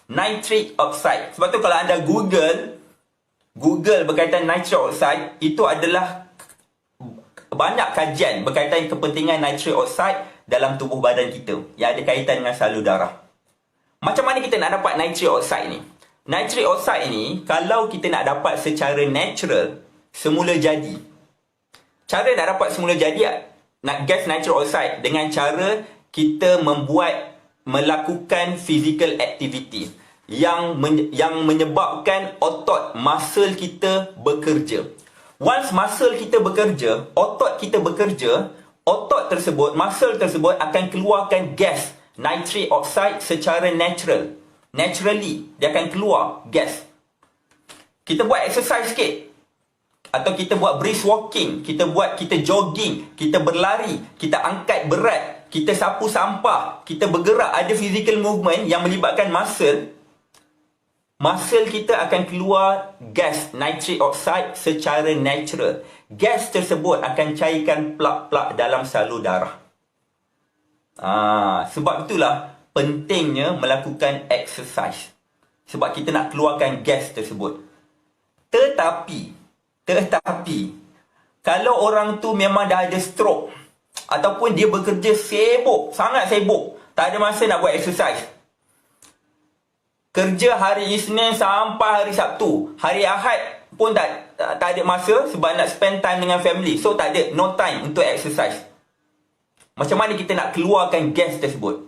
nitric oxide. Sebab tu kalau anda Google berkaitan nitric oxide, itu adalah banyak kajian berkaitan kepentingan nitric oxide dalam tubuh badan kita yang ada kaitan dengan salur darah. Macam mana kita nak dapat nitric oxide ni? Nitric oxide ni, kalau kita nak dapat secara natural, semula jadi. Cara nak dapat semula jadi nak gas nitric oxide dengan cara kita melakukan physical activity yang menyebabkan otot, muscle kita bekerja. Once muscle kita bekerja, otot kita bekerja, otot tersebut, muscle tersebut akan keluarkan gas nitric oxide secara natural. Naturally, dia akan keluar gas. Kita buat exercise sikit, atau kita buat brisk walking, kita jogging, kita berlari, kita angkat berat, kita sapu sampah, kita bergerak, ada physical movement yang melibatkan muscle kita akan keluar gas nitric oxide secara natural. Gas tersebut akan cairkan plak-plak dalam salur darah. Sebab itulah pentingnya melakukan exercise. Sebab kita nak keluarkan gas tersebut. Tetapi kalau orang tu memang dah ada stroke, ataupun dia bekerja sangat sibuk, tak ada masa nak buat exercise, kerja hari Isnin sampai hari Sabtu, hari Ahad pun tak ada masa sebab nak spend time dengan family, so tak ada, no time untuk exercise. Macam mana kita nak keluarkan gas tersebut?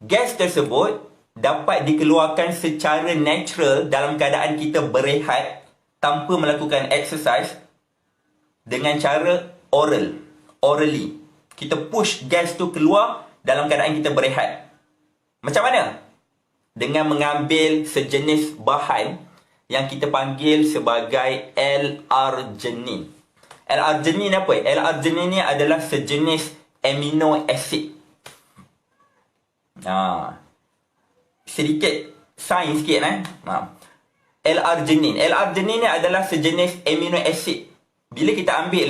Gas tersebut dapat dikeluarkan secara natural dalam keadaan kita berehat tanpa melakukan exercise dengan cara orally. Kita push gas tu keluar dalam keadaan kita berehat. Macam mana? Dengan mengambil sejenis bahan yang kita panggil sebagai L-arginine. L-arginine apa? L-arginine ni adalah sejenis amino acid. Sedikit sains sikit L-arginine. L-arginine ni adalah sejenis amino acid. Bila kita ambil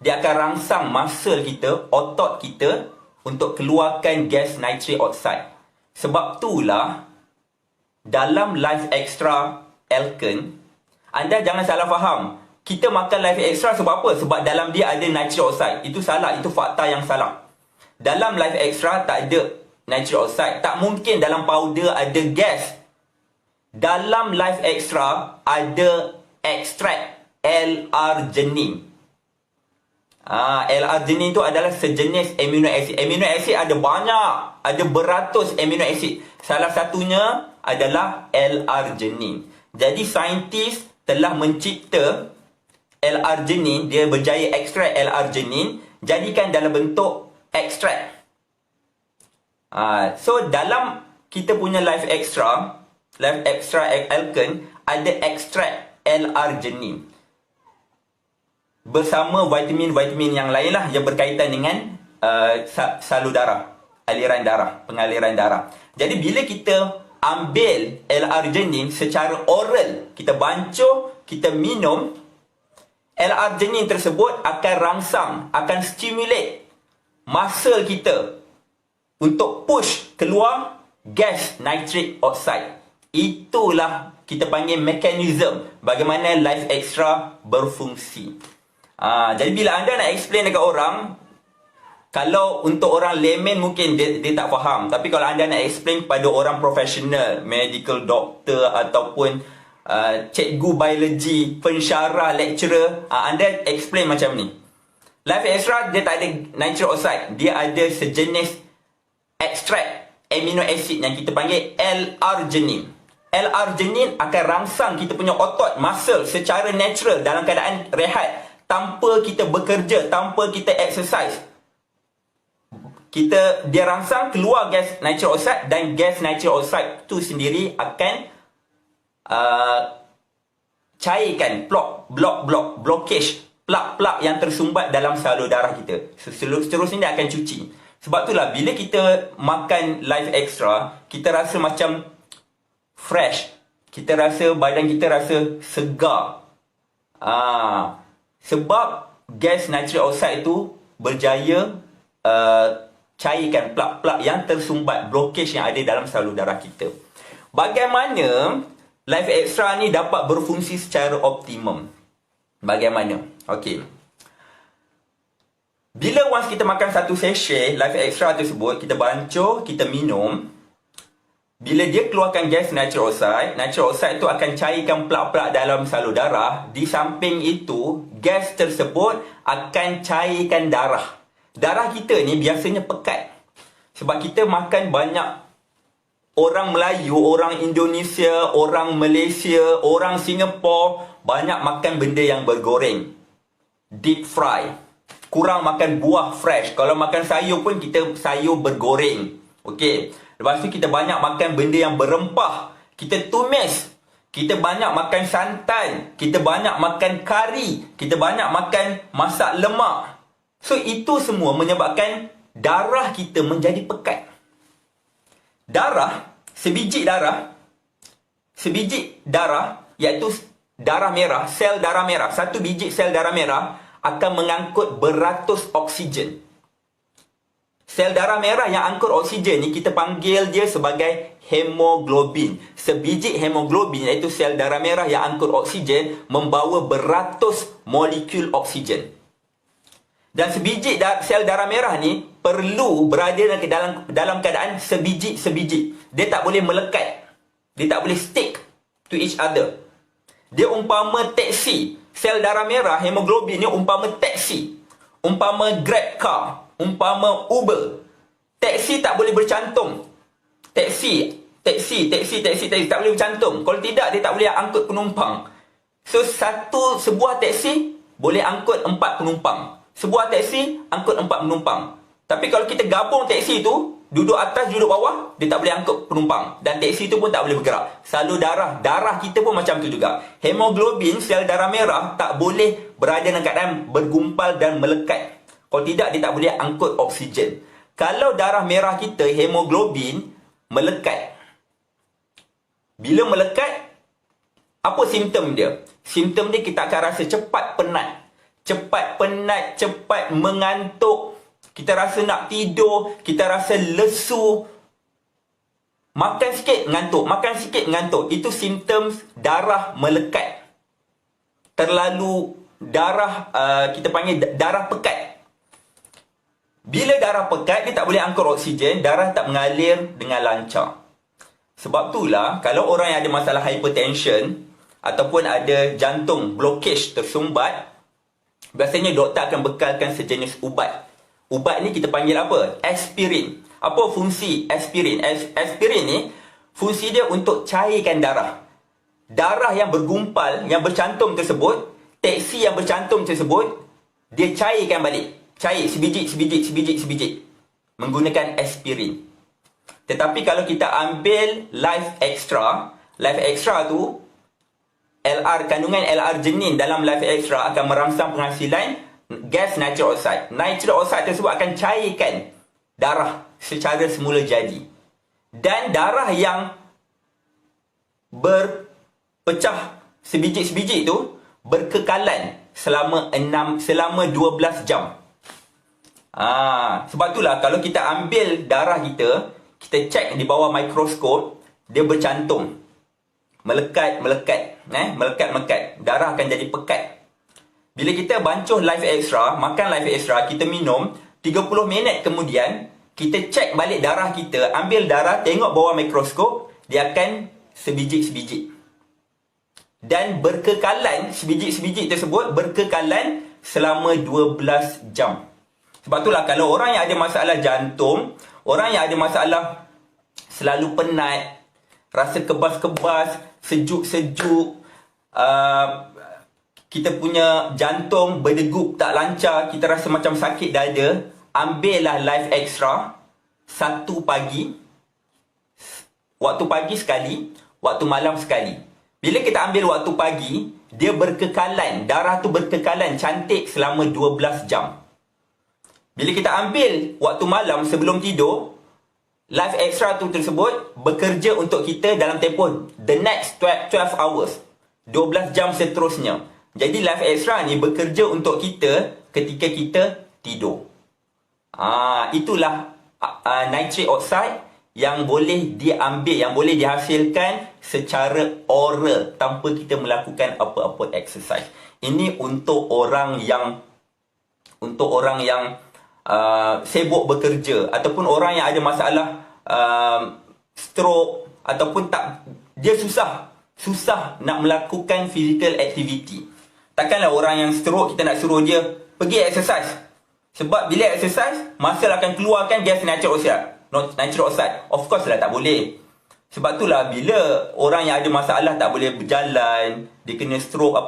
dia akan rangsang muscle kita, otot kita untuk keluarkan gas nitric oxide. Sebab itulah dalam Life Extra Alken, anda jangan salah faham. Kita makan Life Extra sebab apa? Sebab dalam dia ada nitric oxide. Itu salah, itu fakta yang salah. Dalam Life Extra tak ada nitric oxide. Tak mungkin dalam powder ada gas. Dalam Life Extra ada ekstrak L-arginine. L-arginine tu adalah sejenis amino acid. Amino acid ada banyak, ada beratus amino acid. Salah satunya adalah L-arginine. Jadi saintis telah mencipta L-arginine, dia berjaya ekstrak L-arginine, jadikan dalam bentuk ekstrak. So dalam kita punya Life Extra Alken ada ekstrak L-arginine bersama vitamin-vitamin yang lain lah yang berkaitan dengan salur darah, pengaliran darah. Jadi bila kita ambil L-arginine secara oral, kita bancuh, kita minum, L-arginine tersebut akan rangsang, akan stimulate muscle kita untuk push keluar gas nitric oxide. Itulah kita panggil mekanisme bagaimana Life Extra berfungsi. Jadi bila anda nak explain dekat orang, kalau untuk orang layman mungkin dia tak faham. Tapi kalau anda nak explain kepada orang profesional, medical doctor ataupun cikgu biologi, pensyarah, lecturer, anda explain macam ni. Life Extra dia tak ada nitric oxide, dia ada sejenis ekstrak amino acid yang kita panggil L-arginine. L-arginine akan rangsang kita punya otot, muscle secara natural dalam keadaan rehat, tanpa kita bekerja, tanpa kita exercise. Dia rangsang keluar gas nitric oxide, dan gas nitric oxide tu sendiri akan cairkan blockage, plak-plak yang tersumbat dalam salur darah kita. Seterusnya dia akan cuci. Sebab itulah bila kita makan Life Extra, kita rasa macam fresh. Kita rasa, badan kita rasa segar. Sebab gas nitric oxide tu berjaya cairkan plak-plak yang tersumbat, blockage yang ada dalam salur darah kita. Bagaimana Life Extra ni dapat berfungsi secara optimum? Bagaimana? Okey. Bila once kita makan satu sachet Life Extra tersebut, kita bancuh, kita minum, bila dia keluarkan gas nitric oxide tu akan cairkan plak-plak dalam salur darah. Di samping itu, gas tersebut akan cairkan darah. Darah kita ni biasanya pekat. Sebab kita makan banyak orang Melayu, orang Indonesia, orang Malaysia, orang Singapura banyak makan benda yang bergoreng, deep fry. Kurang makan buah fresh. Kalau makan sayur pun kita sayur bergoreng. Okey. Lepas tu kita banyak makan benda yang berempah. Kita tumis. Kita banyak makan santan. Kita banyak makan kari. Kita banyak makan masak lemak. So itu semua menyebabkan darah kita menjadi pekat. Sebiji darah iaitu darah merah, sel darah merah, satu biji sel darah merah akan mengangkut beratus oksigen. Sel darah merah yang angkut oksigen ni kita panggil dia sebagai hemoglobin. Sebiji hemoglobin iaitu sel darah merah yang angkut oksigen membawa beratus molekul oksigen. Dan sebiji sel darah merah ni perlu berada dalam keadaan sebiji-sebiji. Dia tak boleh melekat. Dia tak boleh stick to each other. Dia umpama teksi. Sel darah merah, hemoglobin ni umpama teksi. Umpama Grab car. Umpama Uber. Teksi tak boleh bercantum. Teksi tak boleh bercantum. Kalau tidak, dia tak boleh angkut penumpang. So, sebuah teksi boleh angkut 4 penumpang. Sebuah teksi angkut 4 penumpang. Tapi kalau kita gabung teksi tu, duduk atas, duduk bawah, dia tak boleh angkut penumpang. Dan teksi tu pun tak boleh bergerak. Salur darah kita pun macam tu juga. Hemoglobin, sel darah merah, tak boleh berada dalam keadaan bergumpal dan melekat. Kalau tidak, dia tak boleh angkut oksigen. Kalau darah merah kita, hemoglobin, melekat. Bila melekat, apa simptom dia? Simptom dia kita akan rasa cepat penat. Cepat mengantuk. Kita rasa nak tidur, kita rasa lesu. Makan sikit ngantuk. Itu simptom darah melekat. Terlalu darah, kita panggil darah pekat. Bila darah pekat, dia tak boleh angkut oksigen, darah tak mengalir dengan lancar. Sebab itulah, kalau orang yang ada masalah hypertension ataupun ada jantung blockage tersumbat, biasanya doktor akan bekalkan sejenis ubat. Ubat ni kita panggil apa? Aspirin. Apa fungsi aspirin? Aspirin ni, fungsi dia untuk cairkan darah. Darah yang bergumpal, yang bercantum tersebut, teksi yang bercantum tersebut, dia cairkan balik. Cair sebiji menggunakan aspirin. Tetapi kalau kita ambil Life Extra tu, kandungan LR jenin dalam Life Extra akan merangsang penghasilan gas nitric oxide. Nitric oxide tersebut akan cairkan darah secara semula jadi. Dan darah yang berpecah sebiji-sebiji tu berkekalan selama 12 jam. Sebab itulah kalau kita ambil darah kita cek di bawah mikroskop, dia bercantum. Melekat. Darah akan jadi pekat. Bila kita bancuh Life Extra, makan Life Extra, kita minum, 30 minit kemudian, kita cek balik darah kita, ambil darah, tengok bawah mikroskop, dia akan sebiji-sebiji. Dan berkekalan, sebiji-sebiji tersebut berkekalan selama 12 jam. Sebab itulah kalau orang yang ada masalah jantung, orang yang ada masalah selalu penat, rasa kebas-kebas, sejuk-sejuk, kita punya jantung berdegup tak lancar, kita rasa macam sakit dada, ambillah Life Extra, satu pagi, waktu pagi sekali, waktu malam sekali. Bila kita ambil waktu pagi, dia berkekalan, darah tu berkekalan cantik selama 12 jam. Bila kita ambil waktu malam sebelum tidur, Life Extra tu tersebut bekerja untuk kita dalam tempoh the next 12 hours. 12 jam seterusnya. Jadi Life Extra ni bekerja untuk kita ketika kita tidur. Itulah nitric oxide yang boleh diambil, yang boleh dihasilkan secara oral tanpa kita melakukan apa-apa exercise. Ini untuk orang yang sibuk bekerja ataupun orang yang ada masalah stroke ataupun dia susah nak melakukan physical activity. Takkanlah orang yang stroke kita nak suruh dia pergi exercise. Sebab bila exercise, muscle akan keluarkan gas nitric oxide. Of course lah tak boleh. Sebab itulah bila orang yang ada masalah tak boleh berjalan, dia kena stroke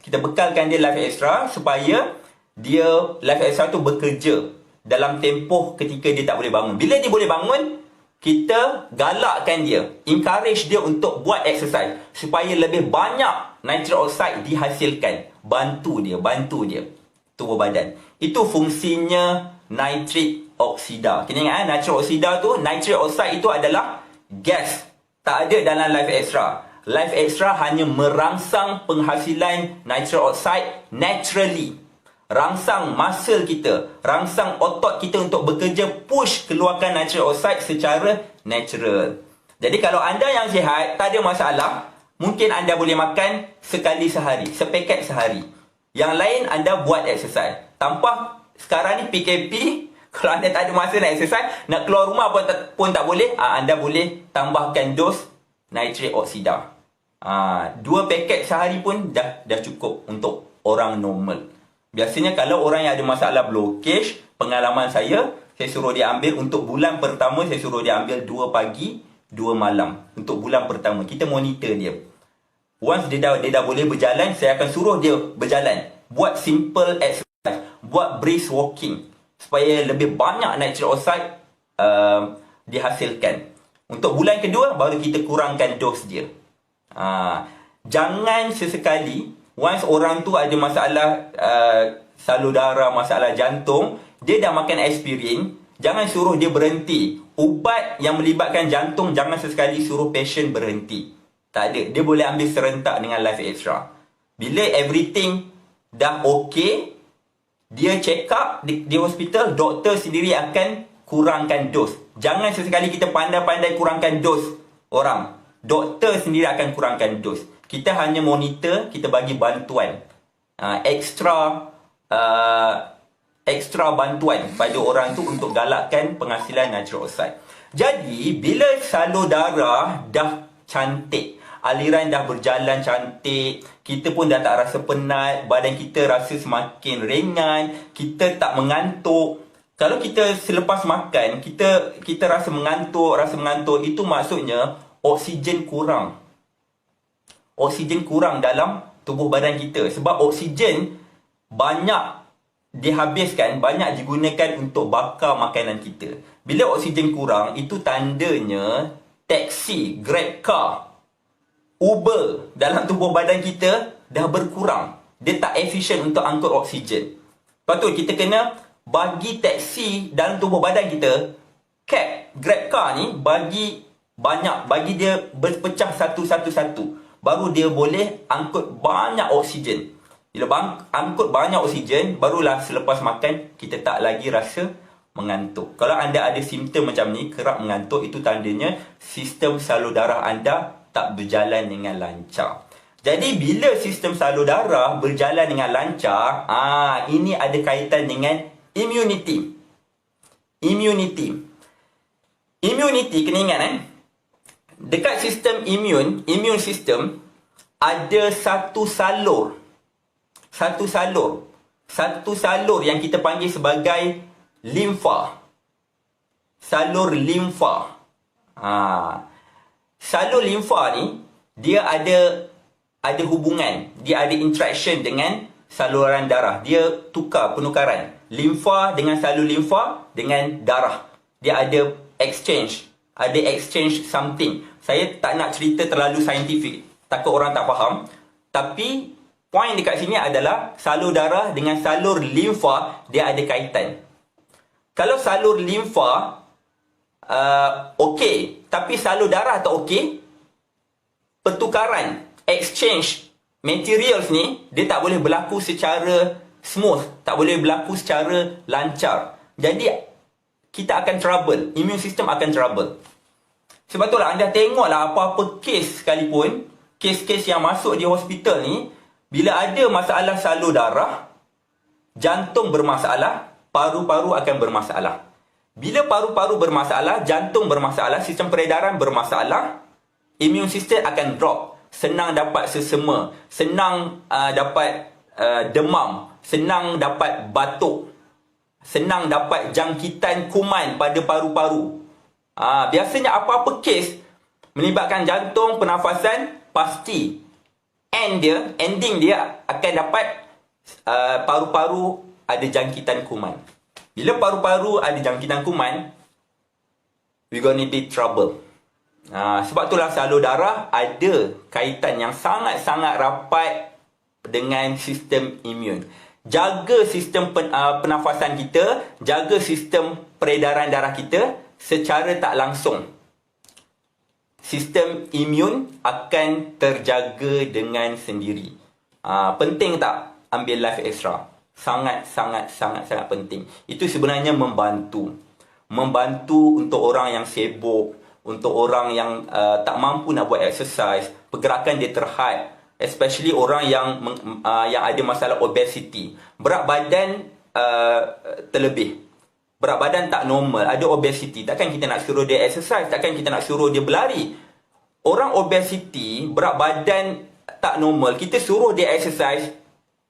kita bekalkan dia Life Extra supaya dia Life Extra tu bekerja dalam tempoh ketika dia tak boleh bangun. Bila dia boleh bangun, kita galakkan dia, encourage dia untuk buat exercise supaya lebih banyak nitric oxide dihasilkan. Bantu dia tubuh badan. Itu fungsinya nitric oxida. Kena ingat nitric oxide itu adalah gas. Tak ada dalam Life Extra. Life Extra hanya merangsang penghasilan nitric oxide naturally. Rangsang muscle kita, rangsang otot kita untuk bekerja, push keluarkan nitric oxide secara natural. Jadi kalau anda yang sihat, tak ada masalah, mungkin anda boleh makan sekali sehari, sepaket sehari. Yang lain anda buat exercise. Tanpa sekarang ni PKP, kalau anda tak ada masa nak exercise, nak keluar rumah pun tak boleh, anda boleh tambahkan dos nitric oxida. 2 paket sehari pun dah cukup untuk orang normal. Biasanya kalau orang yang ada masalah blockage, pengalaman saya suruh dia ambil untuk bulan pertama, saya suruh dia ambil 2 pagi, 2 malam. Untuk bulan pertama, kita monitor dia. Once dia dah boleh berjalan, saya akan suruh dia berjalan. Buat simple exercise, buat brisk walking, supaya lebih banyak nitric oxide dihasilkan. Untuk bulan kedua, baru kita kurangkan dos dia. Jangan sesekali, once orang tu ada masalah salur darah, masalah jantung, dia dah makan aspirin, jangan suruh dia berhenti. Ubat yang melibatkan jantung, jangan sesekali suruh patient berhenti. Tak ada. Dia boleh ambil serentak dengan Life Extra. Bila everything dah okey, dia check up di hospital, doktor sendiri akan kurangkan dos. Jangan sesekali kita pandai-pandai kurangkan dos orang. Doktor sendiri akan kurangkan dos. Kita hanya monitor, kita bagi bantuan. Extra bantuan pada orang tu untuk galakkan penghasilan nitric oxide. Jadi, bila salur darah dah cantik, aliran dah berjalan cantik, kita pun dah tak rasa penat, badan kita rasa semakin ringan, kita tak mengantuk. Kalau kita selepas makan, kita rasa mengantuk, itu maksudnya oksigen kurang. Oksigen kurang dalam tubuh badan kita. Sebab oksigen banyak dihabiskan, banyak digunakan untuk bakar makanan kita. Bila oksigen kurang, itu tandanya taksi, Grab car, Uber dalam tubuh badan kita dah berkurang. Dia tak efisien untuk angkut oksigen. Lepas tu kita kena bagi taksi dalam tubuh badan kita, cab, Grab car ni bagi banyak, bagi dia berpecah satu-satu. Baru dia boleh angkut banyak oksigen. Bila angkut banyak oksigen, barulah selepas makan kita tak lagi rasa mengantuk. Kalau anda ada simptom macam ni, kerap mengantuk, itu tandanya sistem salur darah anda tak berjalan dengan lancar. Jadi bila sistem salur darah berjalan dengan lancar, ini ada kaitan dengan immunity. Immunity kena ingat dekat sistem immune system ada satu salur yang kita panggil sebagai limfa. Salur limfa. Salur limfa ni dia ada hubungan, dia ada interaction dengan saluran darah. Dia penukaran limfa dengan salur limfa dengan darah. Dia ada exchange something. Saya tak nak cerita terlalu saintifik, takut orang tak faham. Tapi point dekat sini adalah salur darah dengan salur limfa dia ada kaitan. Kalau salur limfa okey, tapi salur darah tak okey, pertukaran, exchange materials ni dia tak boleh berlaku secara smooth, tak boleh berlaku secara lancar. Jadi kita akan trouble, immune system akan trouble. Sebab itulah anda tengoklah apa-apa kes sekalipun, kes-kes yang masuk di hospital ni, bila ada masalah salur darah, jantung bermasalah, paru-paru akan bermasalah. Bila paru-paru bermasalah, jantung bermasalah, sistem peredaran bermasalah, immune system akan drop. Senang dapat sesama, senang dapat demam, senang dapat batuk, senang dapat jangkitan kuman pada paru-paru. Biasanya apa-apa kes melibatkan jantung, pernafasan, pasti ending dia akan dapat paru-paru ada jangkitan kuman. Bila paru-paru ada jangkitan kuman, we gonna be trouble. Sebab itulah salur darah ada kaitan yang sangat-sangat rapat dengan sistem imun. Jaga sistem pernafasan kita, jaga sistem peredaran darah kita secara tak langsung. Sistem imun akan terjaga dengan sendiri. Penting tak ambil Life Extra? Sangat penting. Itu sebenarnya membantu untuk orang yang sibuk, untuk orang yang tak mampu nak buat exercise, pergerakan dia terhad, especially orang yang ada masalah obesity, berat badan terlebih, berat badan tak normal, ada obesity. Takkan kita nak suruh dia exercise, takkan kita nak suruh dia berlari. Orang obesity, berat badan tak normal, kita suruh dia exercise,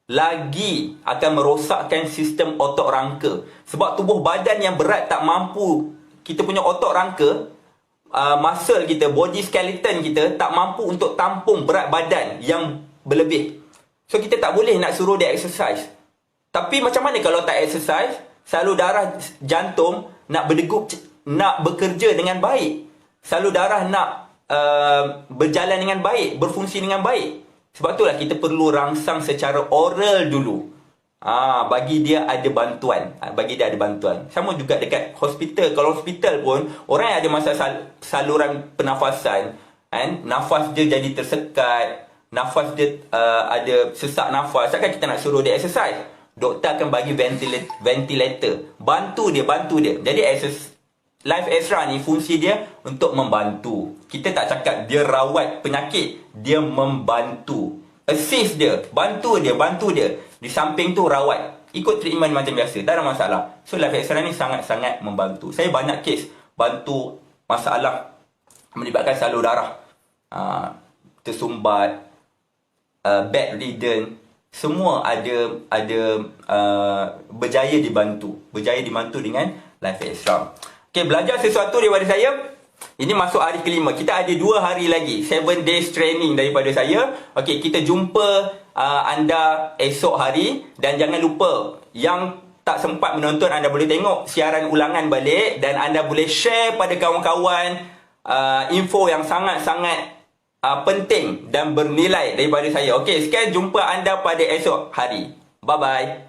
lagi akan merosakkan sistem otot rangka. Sebab tubuh badan yang berat tak mampu, kita punya otot rangka, muscle kita, body skeleton kita tak mampu untuk tampung berat badan yang berlebih. So kita tak boleh nak suruh dia exercise. Tapi macam mana kalau tak exercise, salur darah jantung nak berdegup, nak bekerja dengan baik, salur darah nak berjalan dengan baik, berfungsi dengan baik. Sebab itulah kita perlu rangsang secara oral dulu. Bagi dia ada bantuan. Sama juga dekat hospital. Kalau hospital pun, orang yang ada masalah saluran pernafasan, nafas dia jadi tersekat, nafas dia ada sesak nafas, takkan kita nak suruh dia exercise. Doktor akan bagi ventilator. Bantu dia. Jadi Life Extra ni fungsi dia untuk membantu. Kita tak cakap dia rawat penyakit, dia membantu. Assist dia, bantu dia. Di samping tu rawat. Ikut treatment macam biasa, tak ada masalah. So Life Extra ni sangat-sangat membantu. Saya banyak kes bantu masalah melibatkan salur darah, tersumbat, bedridden, semua ada berjaya dibantu dengan Life Extra. Okay, belajar sesuatu daripada saya. Ini masuk hari kelima. Kita ada 2 hari lagi, 7 days training daripada saya. Okay, kita jumpa anda esok hari. Dan jangan lupa, yang tak sempat menonton, anda boleh tengok siaran ulangan balik. Dan anda boleh share pada kawan-kawan info yang sangat-sangat penting dan bernilai daripada saya. Okay, sekian, jumpa anda pada esok hari. Bye-bye.